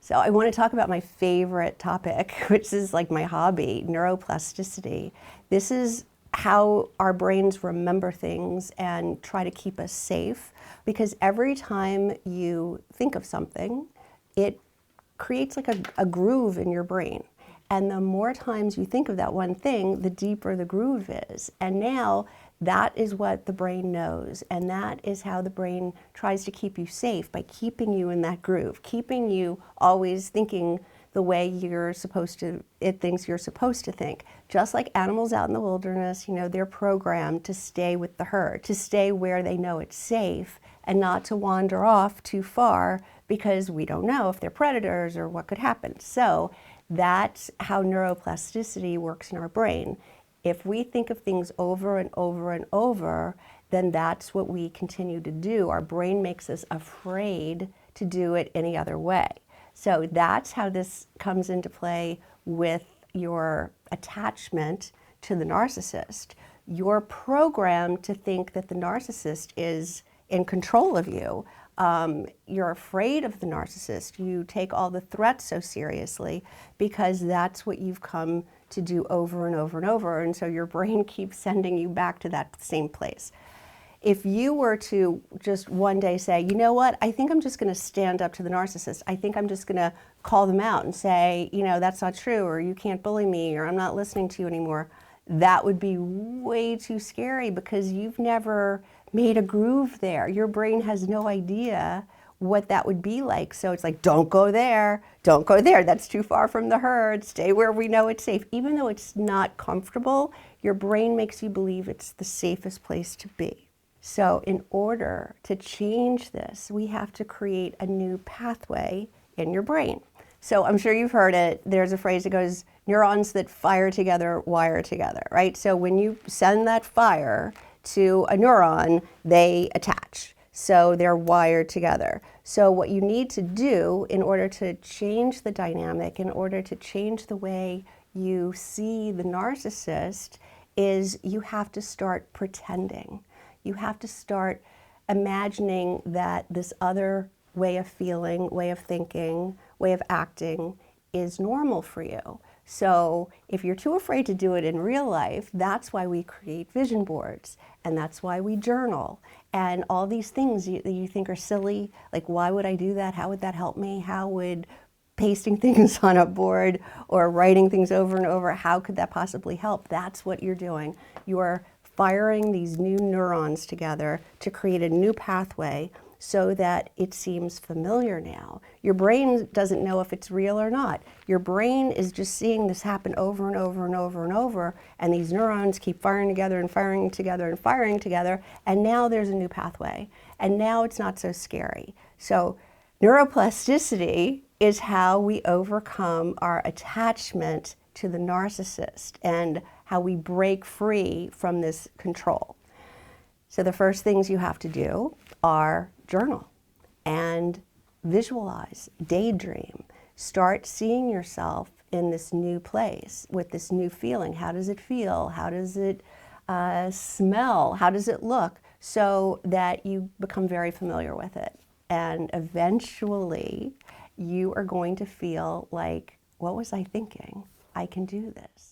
So I want to talk about my favorite topic, which is like my hobby, neuroplasticity. This is how our brains remember things and try to keep us safe, because every time you think of something, it creates like a groove in your brain. And the more times you think of that one thing, the deeper the groove is. And now that is what the brain knows. And that is how the brain tries to keep you safe, by keeping you in that groove, keeping you always thinking the way it thinks you're supposed to think. Just like animals out in the wilderness, they're programmed to stay with the herd, to stay where they know it's safe and not to wander off too far, because we don't know if they're predators or what could happen. So that's how neuroplasticity works in our brain. If we think of things over and over and over, then that's what we continue to do. Our brain makes us afraid to do it any other way. So that's how this comes into play with your attachment to the narcissist. You're programmed to think that the narcissist is in control of you. You're afraid of the narcissist. You take all the threats so seriously because that's what you've come to do over and over and over. And so your brain keeps sending you back to that same place. If you were to just one day say, you know what, I think I'm just going to stand up to the narcissist. I think I'm just going to call them out and say, that's not true, or you can't bully me, or I'm not listening to you anymore. That would be way too scary, because you've never made a groove there. Your brain has no idea what that would be like. So it's like, don't go there, don't go there. That's too far from the herd. Stay where we know it's safe. Even though it's not comfortable, your brain makes you believe it's the safest place to be. So in order to change this, we have to create a new pathway in your brain. So I'm sure you've heard it. There's a phrase that goes, neurons that fire together, wire together, right? So when you send that fire to a neuron, they attach. So they're wired together. So what you need to do in order to change the dynamic, in order to change the way you see the narcissist, is you have to start pretending. You have to start imagining that this other way of feeling, way of thinking, way of acting is normal for you. So if you're too afraid to do it in real life, that's why we create vision boards, and that's why we journal. And all these things that you think are silly, like why would I do that? How would that help me? How would pasting things on a board or writing things over and over, how could that possibly help? That's what you're doing. You're firing these new neurons together to create a new pathway so that it seems familiar now. Your brain doesn't know if it's real or not. Your brain is just seeing this happen over and over and over and over, and these neurons keep firing together and firing together and firing together, and now there's a new pathway, and now it's not so scary. So neuroplasticity is how we overcome our attachment to the narcissist and how we break free from this control. So the first things you have to do are journal and visualize, daydream. Start seeing yourself in this new place with this new feeling. How does it feel? How does it smell? How does it look? So that you become very familiar with it. And eventually you are going to feel like, what was I thinking? I can do this.